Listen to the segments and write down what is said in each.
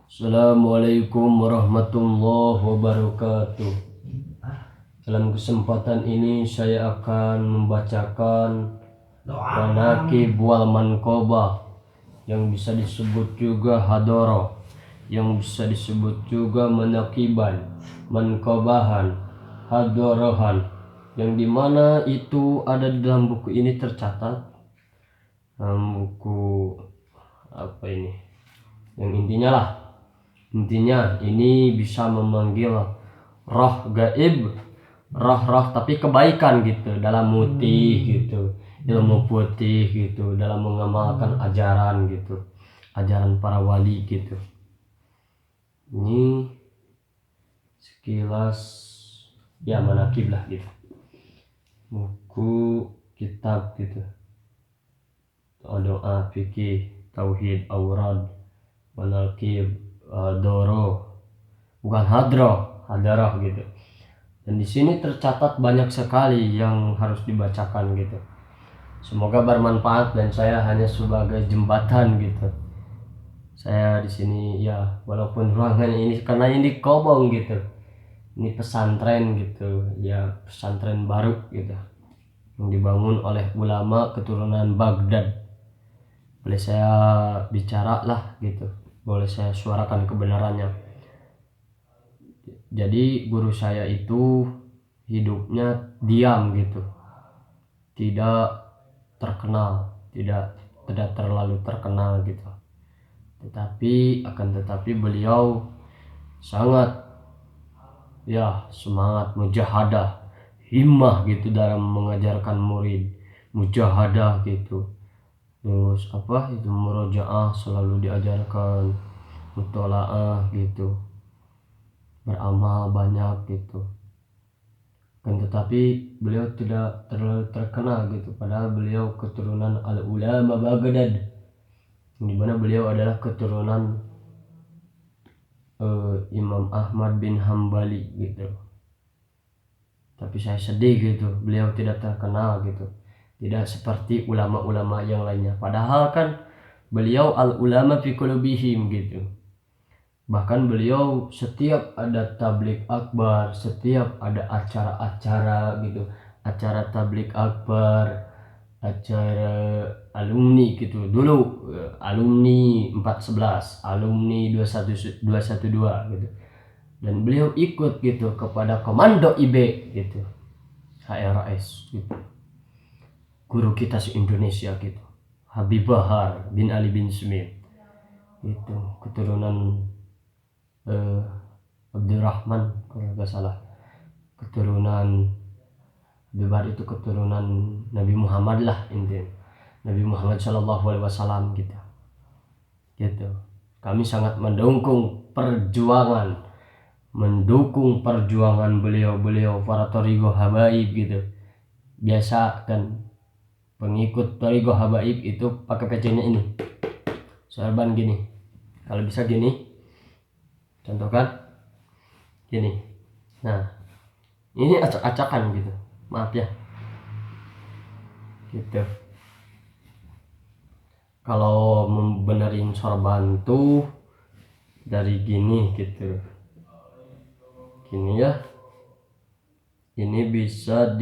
Assalamualaikum warahmatullahi wabarakatuh. Dalam kesempatan ini saya akan membacakan manaqib wal manqabah, yang bisa disebut juga hadoroh, yang bisa disebut juga manaqiban, manqabahan, hadorohan, yang dimana itu ada di dalam buku ini tercatat. Buku apa ini? Yang intinya ini bisa memanggil roh gaib, roh tapi kebaikan gitu, dalam mutih gitu, ilmu putih gitu, dalam mengamalkan ajaran gitu, ajaran para wali gitu. Ini sekilas ya manaqib lah gitu, buku kitab gitu, doa fikih tauhid aurad manaqib doro, bukan hadroh gitu. Dan di sini tercatat banyak sekali yang harus dibacakan gitu. Semoga bermanfaat dan saya hanya sebagai jembatan gitu. Saya di sini ya, walaupun ruangan ini karena ini kobong gitu. Ini pesantren gitu, ya pesantren baru gitu, yang dibangun oleh ulama keturunan Baghdad. Boleh saya bicara lah gitu, boleh saya suarakan kebenarannya. Jadi guru saya itu hidupnya diam gitu, tidak terkenal, tidak terlalu terkenal gitu. Tetapi beliau sangat ya semangat mujahadah, himmah gitu dalam mengajarkan murid, mujahadah gitu. Terus itu murojaah selalu diajarkan, mutolaah gitu, beramal banyak gitu. Tetapi beliau tidak terlalu terkenal gitu, padahal beliau keturunan al-ulama Baghdad, di mana beliau adalah keturunan Imam Ahmad bin Hambali gitu. Tapi saya sedih gitu, beliau tidak terkenal gitu, tidak seperti ulama-ulama yang lainnya, padahal kan beliau al-ulama fi qulubihim gitu. Bahkan beliau setiap ada tablik akbar, setiap ada acara-acara gitu, acara tablik akbar, acara alumni gitu, dulu alumni 411, alumni 212 gitu, dan beliau ikut gitu kepada komando IB gitu, HRS gitu, guru kita se-Indonesia gitu, Habib Bahar bin Ali bin Smith itu, keturunan Abdurrahman kalau nggak salah, keturunan Bibar itu keturunan Nabi Muhammad lah intinya, Nabi Muhammad Shallallahu Alaihi Wasallam gitu. Kami sangat mendukung perjuangan beliau para Thariqah Habaib gitu. Biasa kan pengikut Thariqah Habaib itu pakai pecinya ini, sorban gini, kalau bisa gini, contohkan gini. Nah ini acak-acakan gitu, maaf ya gitu. Kalau membenerin sorban tuh dari gini gitu, gini ya, ini bisa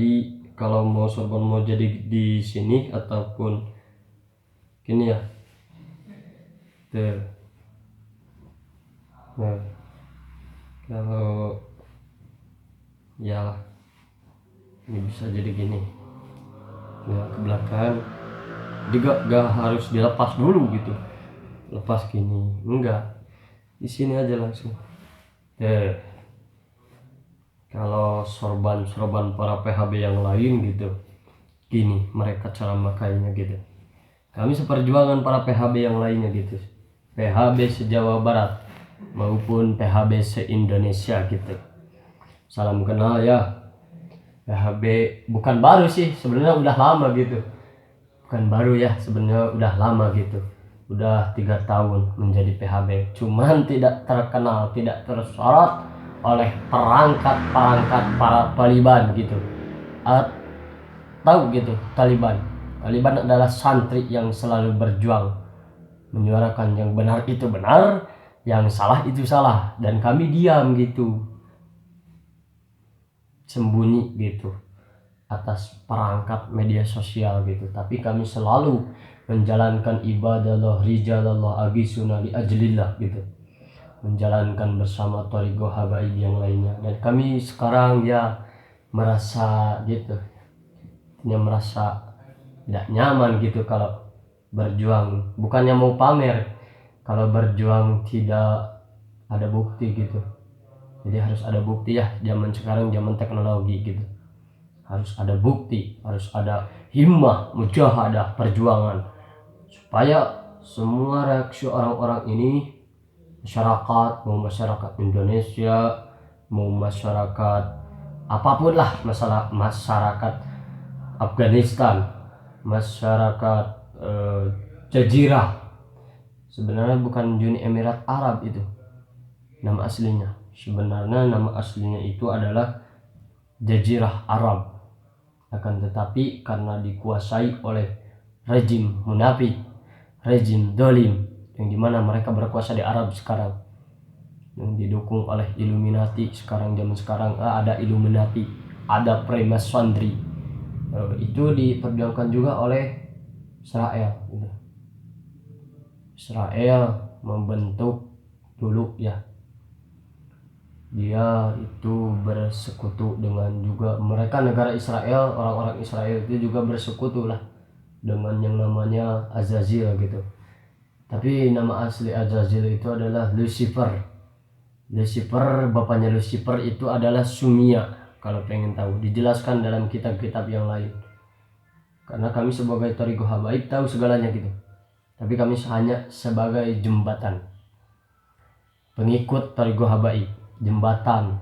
kalau mau sorban mau jadi di sini ataupun gini ya tuh. Nah kalau ya ini bisa jadi gini ya, ke belakang juga gak harus dilepas dulu gitu, lepas gini enggak, di sini aja langsung. Kalau sorban para PHB yang lain gitu gini mereka cara makainya gitu. Kami seperjuangan para PHB yang lainnya gitu, PHB se-Jawa Barat maupun PHB se-Indonesia gitu. Salam kenal ya, PHB bukan baru sih sebenarnya, udah lama gitu, bukan baru ya sebenarnya, udah lama gitu, udah 3 tahun menjadi PHB, cuman tidak terkenal, tidak tersorot oleh perangkat para Taliban gitu. Tahu gitu, Taliban adalah santri yang selalu berjuang menyuarakan yang benar itu benar, yang salah itu salah, dan kami diam gitu, sembunyi gitu atas perangkat media sosial gitu. Tapi kami selalu menjalankan ibadah rijalallah agisuna li ajlillah gitu, menjalankan bersama thariqah habaib yang lainnya. Dan kami sekarang ya merasa gitu, merasa tidak nyaman gitu kalau berjuang, bukannya mau pamer, kalau berjuang tidak ada bukti gitu. Jadi harus ada bukti ya, zaman sekarang zaman teknologi gitu, harus ada bukti, harus ada himmah, mujahadah, perjuangan, supaya semua reaksi orang-orang ini, masyarakat, mau masyarakat Indonesia, mau masyarakat apapun lah, masyarakat Afghanistan, masyarakat Jazirah, sebenarnya bukan Uni Emirat Arab itu nama aslinya. Sebenarnya nama aslinya itu adalah Jazirah Arab, akan tetapi karena dikuasai oleh rejim munafik, rejim dolim, yang dimana mereka berkuasa di Arab sekarang, yang didukung oleh Illuminati. Sekarang zaman sekarang ada Illuminati, ada Freemasonry, itu diperjuangkan juga oleh Israel gitu. Israel membentuk dulu ya, dia itu bersekutu dengan juga mereka, negara Israel, orang-orang Israel itu juga bersekutu lah dengan yang namanya Azazil gitu. Tapi nama asli Azazil itu adalah Lucifer. Lucifer, bapaknya Lucifer itu adalah Sumia. Kalau pengen tahu, dijelaskan dalam kitab-kitab yang lain. Karena kami sebagai thariqah habaib tahu segalanya gitu, tapi kami hanya sebagai jembatan, pengikut thariqah habaib, jembatan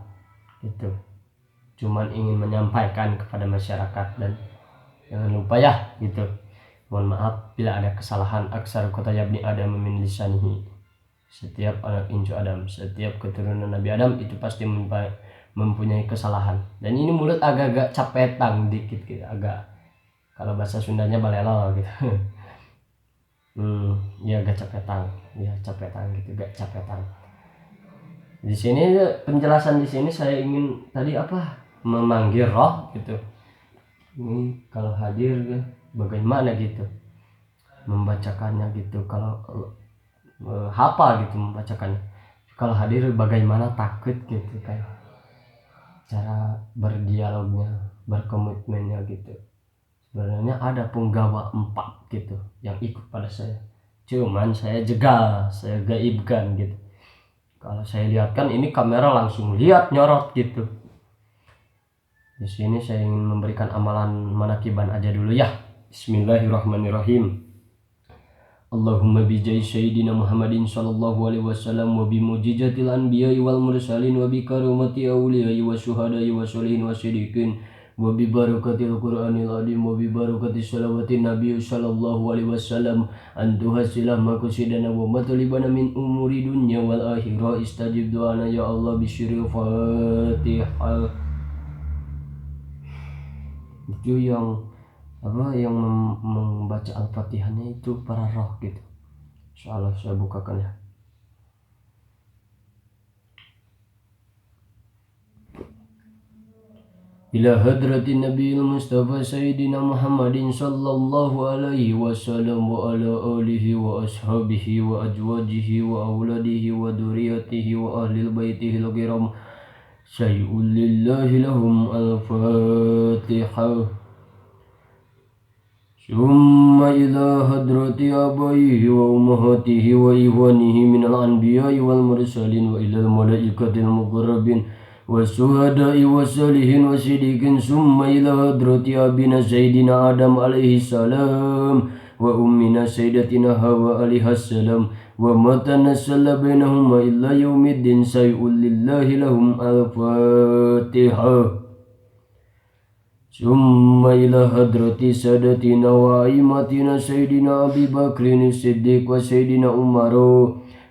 gitu, cuman ingin menyampaikan kepada masyarakat. Dan jangan lupa ya gitu, mohon maaf bila ada kesalahan. Aksar kota yabni Adam min lisanihi, setiap anak incu Adam, setiap keturunan Nabi Adam itu pasti mempunyai kesalahan. Dan ini mulut agak-agak capetang dikit gitu, agak, kalau bahasa Sundanya balelo gitu. Ya agak capetan, ya capetan gitu, gak capetan. Di sini penjelasan di sini saya ingin tadi memanggil roh gitu. Ini kalau hadir bagaimana gitu membacakannya gitu, kalau hafal gitu membacakannya. Kalau hadir bagaimana takut gitu, kayak cara berdialognya, berkomitmennya gitu. Sebenarnya ada punggawa 4 gitu yang ikut pada saya, cuman saya jegal, saya gaibkan gitu. Kalau saya lihatkan ini kamera langsung lihat nyorot gitu. Di sini saya ingin memberikan amalan manakiban aja dulu ya. Bismillahirrahmanirrahim. Allahumma bijai sayyidina Muhammadin sallallahu alaihi wasallam wa bi mujizatil anbiya'i wal mursalin wa bi karomati awliya'i wa syuhada'i wa sholihin wa siddiqin wa bi barakatil Qur'anil azim wa bi barakatis salawatin Nabi sallallahu alaihi wasallam an tuhasilah maqsidana wa matalibana min umuri dunya wal akhirah. Istajib doana ya Allah bisyiril Fatihah. Itu yang membaca Al-Fatihahnya itu para roh gitu. Insyaallah saya bukakan ya. Ila hadratin Nabiil Mustafa Sayyidina Muhammadin sallallahu alaihi wasallam wa ala alihi wa ashabihi wa ajwajihi wa awladihi wa duriyatihi wa ahlil baitihi al-kiram syai'un lillahi lahum al-Fatihah. Summa ila hadrati abaihi wa ummahatihi wa ikhwanihi minal anbiya'i wal mursalin wa ilal malaikatil muqarrabin والشهداء والصالحين والصديقين ثم إلى حضرة أبينا سيدنا آدم عليه السلام وأمنا سيدتنا حواء عليها السلام وما تنزل بينهما إلا يوم الدين شيء لله لهم الفاتحة. ثم إلى حضرة سادتنا وأئمتنا سيدنا أبي بكر الصديق وسيدنا عمر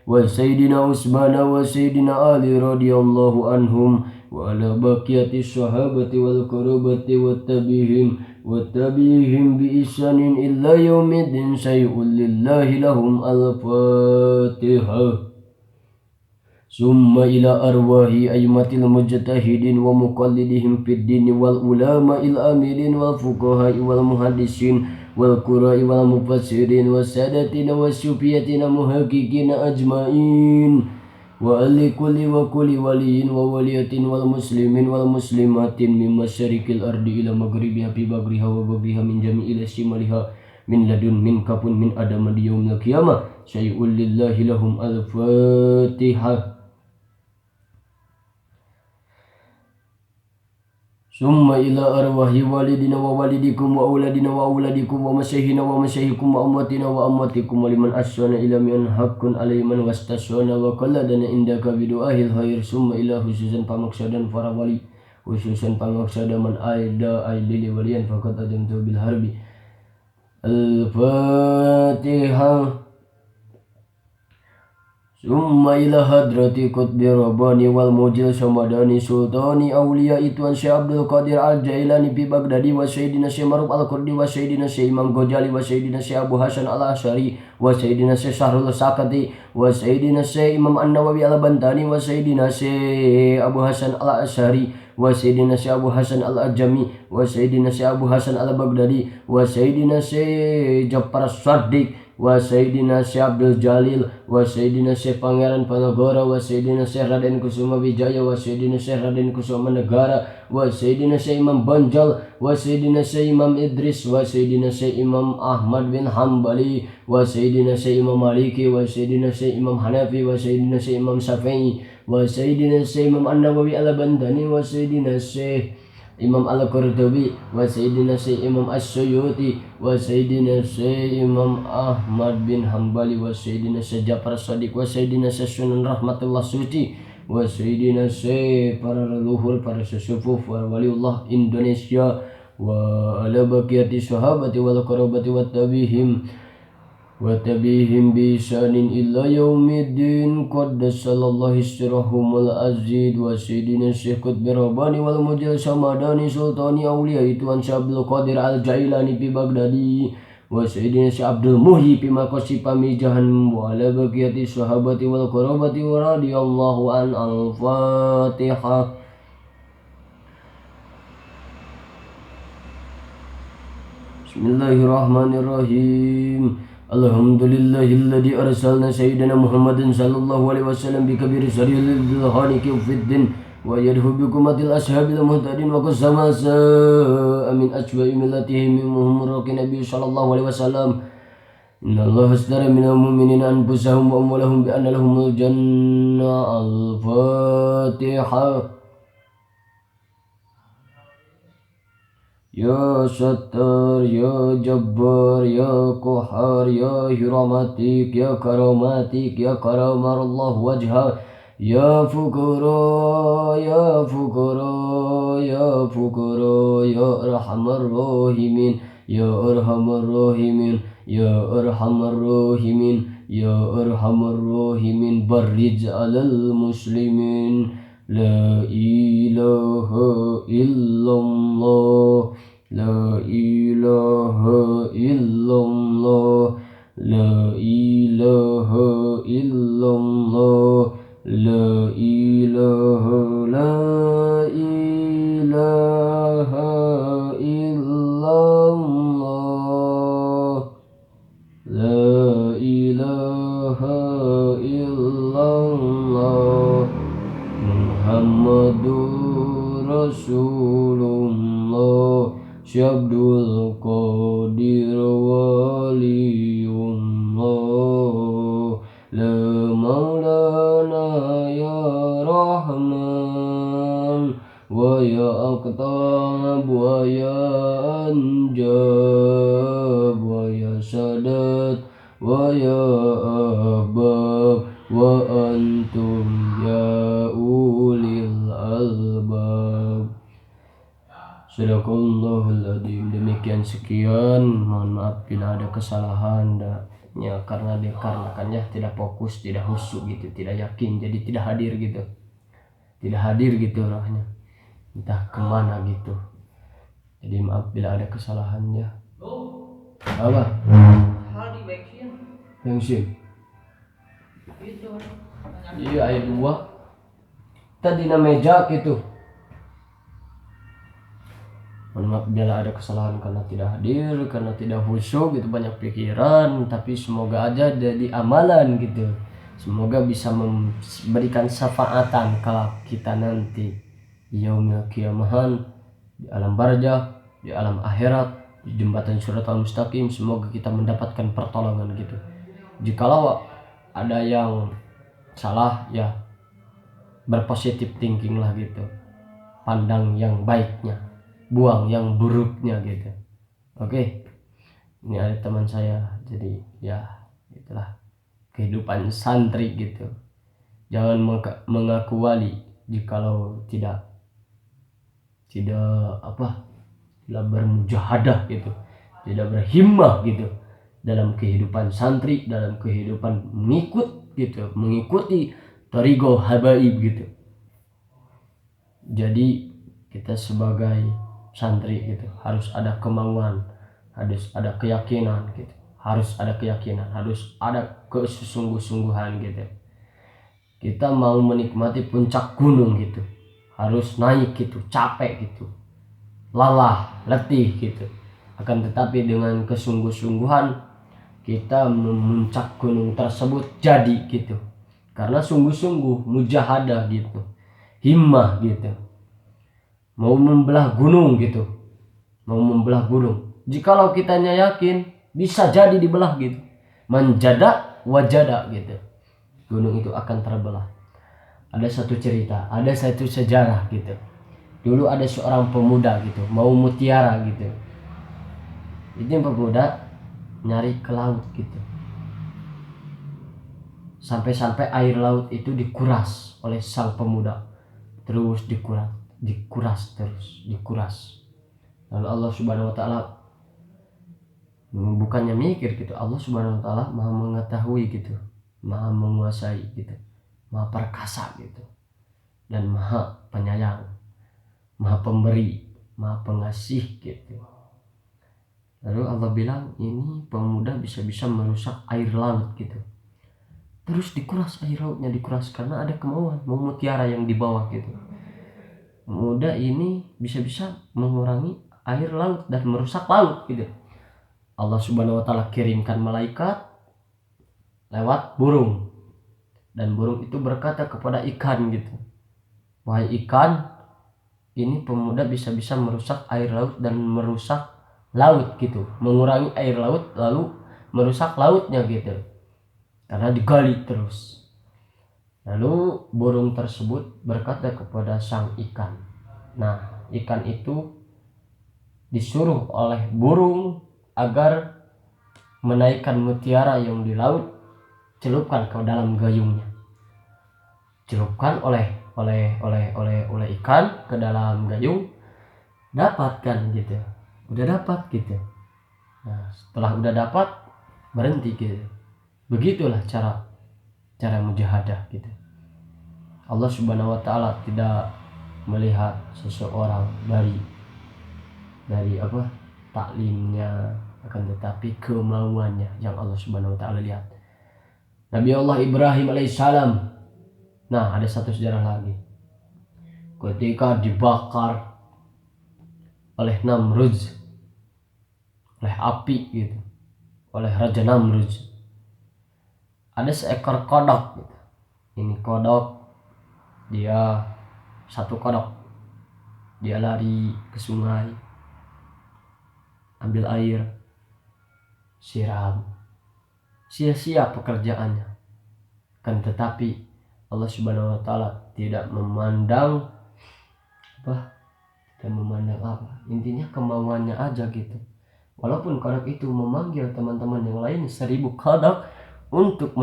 وسيدنا عثمان وسيدنا علي رضي الله عنهم وعلى بقية الصحابة والقرابة والتابعين بإحسان إلى يوم الدين شيء لله لهم الفاتحة. summa ila arwahi aymatil mujtahidin wa muqallidihim fid din wal ulama'il amilin wal fuqaha'i wal muhaddisin wal qura'i wal mufassirin was sadatina was sufiyatina muhaqqiqina ajma'in wa kulli wa kulli waliyin wa waliyatin wal muslimin wal muslimatin min masyariqil ardi ila maghribiha fi bagriha wa bagriha min jami'il shimaliha min ladun min kapun min adama di yaumil qiyamah syai'ul lillahi lahum al-fatihah. Summa ila arwahi walidina wa walidikum wa auladina wa auladikum wa masyaykhina wa masyayikhikum wa amwatina wa amwatikum wa liman asyana ila min haqqun alayman wastasyana wa qalladana indaka bidu'ahil khair. Summa ila khususan pamaksadan para wali, khususan pamaksada man aida aidili waliyan faqad adamtu bil harbi. Al-Fatihah. Summa ila hadrati qutbi rabbani wal mujil samadani sultani awliya Tuan Syekh Abdul Qadir Al-Jailani fi Baghdadi wa Sayyidina Syekh Maruf Al-Qurdi wa Sayyidina Syekh Imam Ghazali wa Sayyidina Syekh Abu Hasan Al-Asy'ari wa Sayyidina Syekh Syahrul Sakati wa Sayyidina Syekh Imam An-Nawawi Al-Bantani wa Sayyidina Syekh Abu Hasan Al-Asy'ari wa Sayyidina Syekh Abu Hasan Al-Ajami wa Sayyidina Syekh Abu Hasan Al-Baghdadi wa Sayyidina Syekh Ja'far As-Shadiq wa Sayyidina Syekh Abdul Jalil wa Sayyidina Syekh Pangeran Panagara wa Sayyidina Syekh Raden Kusuma Wijaya wa Sayyidina Syekh Raden Kusuma Negara wa Sayyidina Syekh Imam Banjal wa Sayyidina Syekh Imam Idris wa Sayyidina Syekh Imam Ahmad bin Hambali wa Sayyidina Syekh Imam Maliki wa Sayyidina Syekh Imam Hanafi wa Sayyidina Syekh Imam Syafi'i wa Sayyidina Syekh Imam An-Nawawi Al-Bantani wa Sayyidina Syekh Imam Al-Qurtubi wa Sayyidina Syekh Imam As-Suyuti wa Sayyidina Syekh Imam Ahmad bin Hambali wa Sayyidina Syekh Ja'far As-Shadiq wa Sayyidina Syekh Sunan Rahmatullah Suci wa Sayyidina Syekh para leluhur, para sesepuh, para waliullah Indonesia wa ala baqiyati sahabati wal qarabati wa tabi'ihim bi ihsanin illa yaumiddin. Qaddasallahu sirrahumul azid wa Sayyidina Syekh Qutbi Rabbani wal Mujil Samadani Sultani Awliya Tuan Syekh Abdul Qadir Al-Jailani fi Baghdadi wa Sayyidina Syekh Abdul Muhyi fi Maqasid Pamijahan wa ala baqiyati sahabati wal qarabati wa radiyallahu an. Al-Fatihah. Bismillahirrahmanirrahim. Alhamdulillahilladzi arsalna sayyidina Muhammadin sallallahu alaihi wasallam bi kabiri sariyil haniki fiddin wa yadhu bi kumatil ashabil muhtadin wa qasama amin ajwa'i millatihim min muhammadin nabi sallallahu alaihi wasallam. Innallaha astara minal mu'minina anfusahum wa amwalahum bi anna lahumul jannah. Al-Fatihah. Ya Sattar, Ya Jabbar, Ya Qahar, Ya Hiramatik, Ya Karamatik, Ya Karamarallah Wajha, Ya Fuqara, Ya Fuqara, Ya Fuqara, Ya Arhamar Rahimin, Ya Arhamar Rahimin, Ya Arhamar Rahimin, Ya Arhamar Rahimin, Barrij alal muslimin. La ilaha illallah, La ilaha illallah, La ilaha illallah, La ilaha, La ilaha illallah, La ilaha illallah, Muhammadur Rasulullah, Syekh Abdul Qadir Waliullah, La Maulana Ya Rahman wa Ya Aqtab wa Ya Anjab wa Ya Sadat wa Ya Ahbab wa antum ya ulil albab. Sadaqallahul adzim. Demikian sekian, mohon maaf bila ada kesalahan ya, karena dikarenakannya tidak fokus, tidak khusyuk gitu, tidak yakin, jadi tidak hadir gitu rohnya, entah kemana gitu. Jadi maaf bila ada kesalahannya. Apa? Hal di bensin. Itu. Iya, ayat 2 tadi na meja gitu. Mohon maaf bila ada kesalahan karena tidak hadir, karena tidak khusyuk gitu, banyak pikiran, tapi semoga aja jadi amalan gitu. Semoga bisa memberikan syafaatan kalau kita nanti yaumil kiamahan, di alam barzah, di alam akhirat, di jembatan Shiratal Mustaqim. Semoga kita mendapatkan pertolongan gitu. Jikalau ada yang salah ya berpositif thinking lah gitu, pandang yang baiknya, buang yang buruknya gitu. Oke, ini ada teman saya, jadi ya itulah kehidupan santri gitu. Jangan mengaku wali jikalau tidak tidak bermujahadah gitu, tidak berhimmah gitu dalam kehidupan santri, dalam kehidupan mengikuti Thariqah Habaib gitu. Jadi kita sebagai santri gitu harus ada kemauan, harus ada keyakinan gitu, harus ada kesungguh-sungguhan gitu. Kita mau menikmati puncak gunung gitu, harus naik gitu, capek gitu, lelah, letih gitu. Akan tetapi dengan kesungguh-sungguhan kita memuncak gunung tersebut jadi gitu. Karena sungguh-sungguh mujahadah gitu, himmah gitu. Mau membelah gunung gitu, mau membelah gunung. Jikalau kitanya yakin bisa jadi dibelah gitu, menjada wajada gitu, gunung itu akan terbelah. Ada satu cerita, ada satu sejarah gitu. Dulu ada seorang pemuda gitu, mau mutiara gitu. Ini pemuda nyari ke laut gitu. Sampai-sampai air laut itu dikuras oleh sang pemuda. Terus dikuras. Lalu Allah Subhanahu wa taala bukannya mikir gitu, Allah Subhanahu wa taala Maha mengetahui gitu, Maha menguasai gitu, Maha perkasa gitu, dan Maha penyayang, Maha pemberi, Maha pengasih gitu. Lalu Allah bilang ini pemuda bisa-bisa merusak air laut gitu. Terus dikuras, air lautnya dikuras karena ada kemauan mau mutiara yang di bawah gitu. Pemuda ini bisa-bisa mengurangi air laut dan merusak laut gitu. Allah Subhanahu wa taala kirimkan malaikat lewat burung, dan burung itu berkata kepada ikan gitu, wahai ikan, ini pemuda bisa-bisa merusak air laut dan merusak laut gitu, mengurangi air laut lalu merusak lautnya gitu, karena digali terus. Lalu burung tersebut berkata kepada sang ikan. Nah, ikan itu disuruh oleh burung agar menaikkan mutiara yang di laut, celupkan ke dalam gayungnya. Celupkan oleh ikan ke dalam gayung, dapatkan gitu. Udah dapat gitu. Nah, setelah udah dapat berhenti gitu. Begitulah cara mujahadah gitu. Allah Subhanahu wa taala tidak melihat seseorang dari taklimnya, akan tetapi kemauannya yang Allah Subhanahu wa taala lihat. Nabi Allah Ibrahim alaihissalam. Nah, ada satu sejarah lagi. Ketika dibakar oleh Namrud, oleh api gitu, oleh Raja Namrud, ada seekor kodok gitu. Ini kodok, dia satu kodok, dia lari ke sungai, ambil air, siram, sia-sia pekerjaannya. Kan tetapi Allah Subhanahu wa taala tidak memandang intinya kemauannya aja gitu. Walaupun kodok itu memanggil teman-teman yang lain 1000 kodok untuk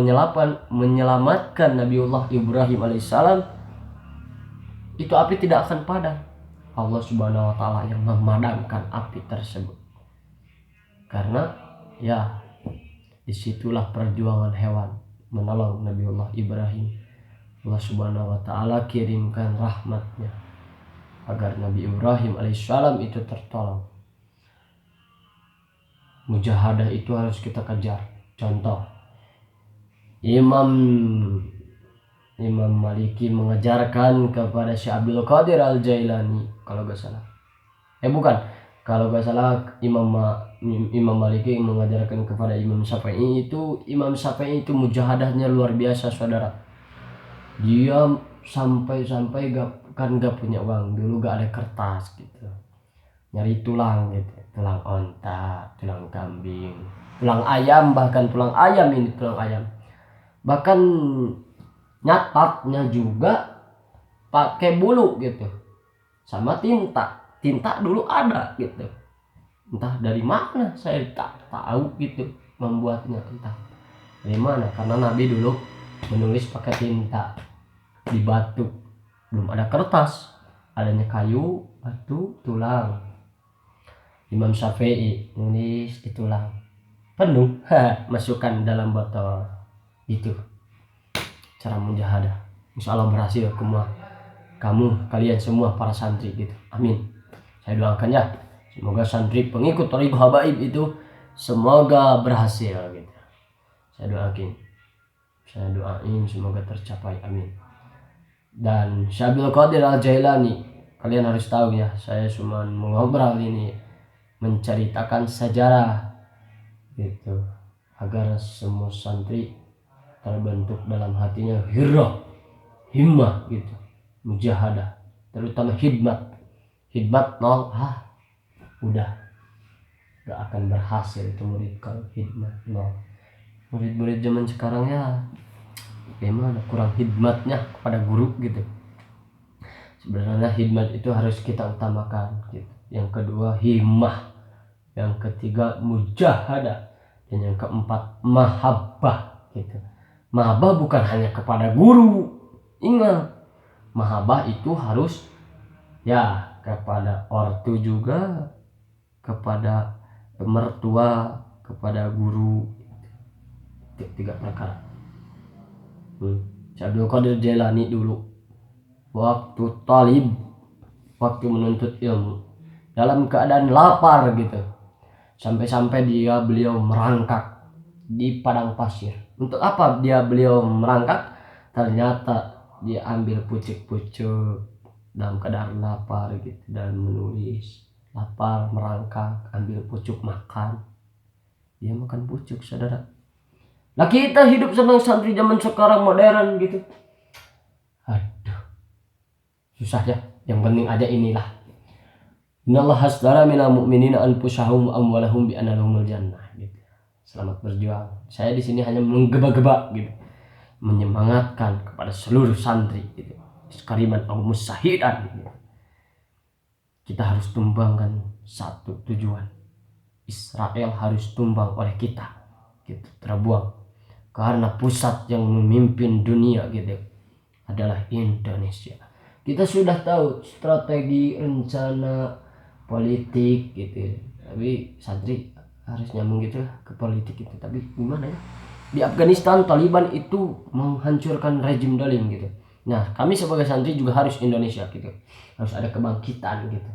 menyelamatkan Nabiullah Ibrahim alaihissalam, itu api tidak akan padam. Allah Subhanahu wa taala yang memadamkan api tersebut. Karena ya disitulah perjuangan hewan menolong Nabiullah Ibrahim. Allah Subhanahu wa taala kirimkan rahmatnya agar Nabi Ibrahim alaihissalam itu tertolong. Mujahadah itu harus kita kejar. Contoh, Imam Imam Maliki mengajarkan kepada Syekh Abdul Qadir Al-Jailani kalau gak salah. Bukan, kalau gak salah Imam Maliki mengajarkan kepada Imam Syafi'i. Imam Syafi'i itu mujahadahnya luar biasa, saudara. Dia sampai gak punya uang dulu, gak ada kertas gitu, nyari tulang gitu, tulang onta, tulang kambing, tulang ayam, bahkan tulang ayam, bahkan nyatatnya juga pakai bulu gitu, sama tinta dulu ada gitu, entah dari mana saya tak tahu gitu membuatnya, entah dari mana, karena Nabi dulu menulis pakai tinta di batu, belum ada kertas, adanya kayu, batu, tulang. Imam Syafi'i nulis di tulang penuh, masukkan dalam botol. Itu cara mujahadah. Insya Allah berhasil kalian semua para santri gitu. Amin. Saya doakan ya, semoga santri pengikut Thariqah Habaib itu semoga berhasil gitu. Saya doain semoga tercapai, amin. Dan Syekh Abdul Qadir Al-Jailani, kalian harus tahu ya, saya cuma mengobrol ini, menceritakan sejarah gitu, agar semua santri terbentuk dalam hatinya himmah gitu, mujahadah, terutama hidmat nol, udah gak akan berhasil itu murid kalau hidmat nol. Murid-murid zaman sekarang ya gimana, kurang hidmatnya kepada guru gitu. Sebenarnya hidmat itu harus kita utamakan gitu. Yang kedua himmah, yang ketiga mujahadah, dan yang keempat mahabbah gitu. Mahabbah bukan hanya kepada guru, ingat, mahabbah itu harus ya kepada ortu juga, kepada mertua, kepada guru. Tiga perkara. Syekh Abdul Qadir Jailani dulu waktu menuntut ilmu dalam keadaan lapar gitu, sampai-sampai beliau merangkak di padang pasir. Untuk apa beliau merangkak? Ternyata dia ambil pucuk-pucuk dalam keadaan lapar gitu, dan menulis lapar, merangkak, ambil pucuk, makan. Dia makan pucuk, saudara. Nah kita hidup senang santri zaman sekarang modern gitu, aduh susah ya. Yang penting aja inilah, innallaha ashtara minal mu'minina anfusahum wa amwalahum bi anna lahumul jannah gitu. Selamat berjuang. Saya di sini hanya menggeba-geba gitu, menyemangatkan kepada seluruh santri gitu, sekaliman au musahidan gitu. Kita harus tumbangkan satu tujuan, Israel harus tumbang oleh kita gitu, terbuang, karena pusat yang memimpin dunia gitu adalah Indonesia. Kita sudah tahu strategi, rencana politik gitu, tapi santri harus nyambung gitu ke politik gitu. Tapi gimana ya, di Afghanistan Taliban itu menghancurkan rezim dolim gitu. Nah kami sebagai santri juga harus Indonesia gitu, harus ada kebangkitan gitu.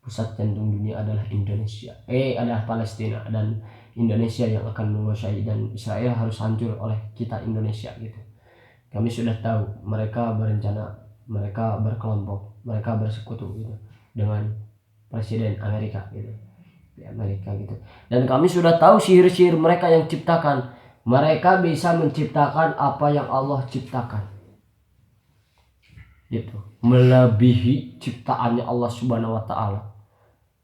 Pusat jantung dunia adalah Indonesia, adalah Palestina, dan Indonesia yang akan menguasai, dan Israel harus hancur oleh kita Indonesia gitu. Kami sudah tahu mereka berencana, mereka berkelompok, mereka bersekutu gitu dengan Presiden Amerika gitu, di Amerika gitu. Dan kami sudah tahu sihir-sihir mereka yang ciptakan. Mereka bisa menciptakan apa yang Allah ciptakan gitu, melebihi ciptaannya Allah Subhanahu wa taala.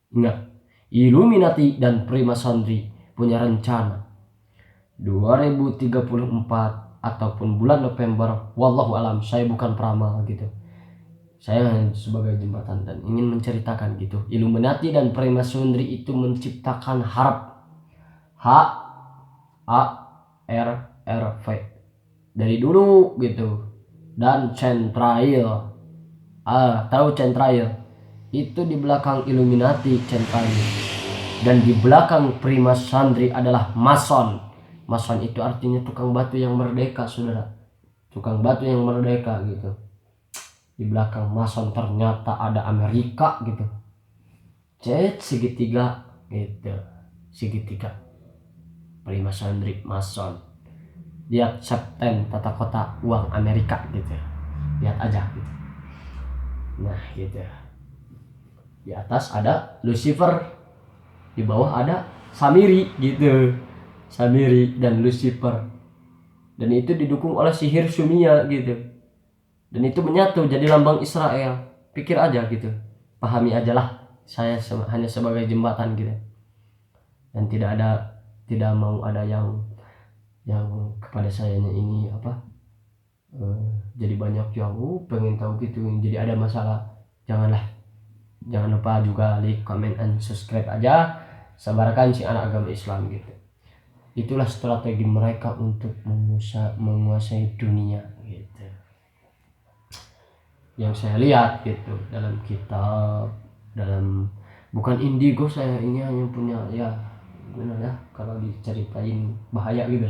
Ingat, Illuminati dan Freemasonry punya rencana 2034 ataupun bulan November, wallahu alam, saya bukan peramal gitu, saya hanya sebagai jembatan dan ingin menceritakan gitu. Illuminati dan Freemasonry itu menciptakan HARRV dari dulu gitu. Dan Centrail, tahu Centrail? Itu di belakang Illuminati, Centrail. Dan di belakang Freemasonry adalah Mason. Mason itu artinya tukang batu yang merdeka, saudara. Tukang batu yang merdeka gitu. Di belakang Mason ternyata ada Amerika gitu. Segitiga gitu. Segitiga. Freemasonry, Mason. lihat Septem tata kota uang Amerika gitu, lihat aja gitu. Nah gitu, di atas ada Lucifer, di bawah ada Samiri gitu, Samiri dan Lucifer, dan itu didukung oleh sihir Sumia gitu, dan itu menyatu jadi lambang Israel. Pikir aja gitu, pahami aja lah, saya hanya sebagai jembatan gitu, dan tidak mau ada yang kepada sayanya ini apa, jadi banyak yang pengen tahu gitu, jadi ada masalah. Jangan lupa juga like, comment, and subscribe aja, sebarkan si anak agama Islam gitu. Itulah strategi mereka untuk menguasai dunia gitu, yang saya lihat gitu dalam kitab, dalam bukan indigo, saya ini hanya punya ya gimana ya, kalau diceritain bahaya gitu.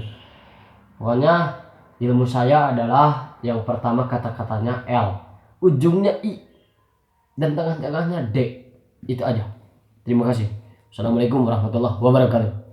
Pokoknya ilmu saya adalah yang pertama kata-katanya L, ujungnya I, dan tengah-tengahnya D. Itu aja. Terima kasih. Assalamualaikum warahmatullahi wabarakatuh.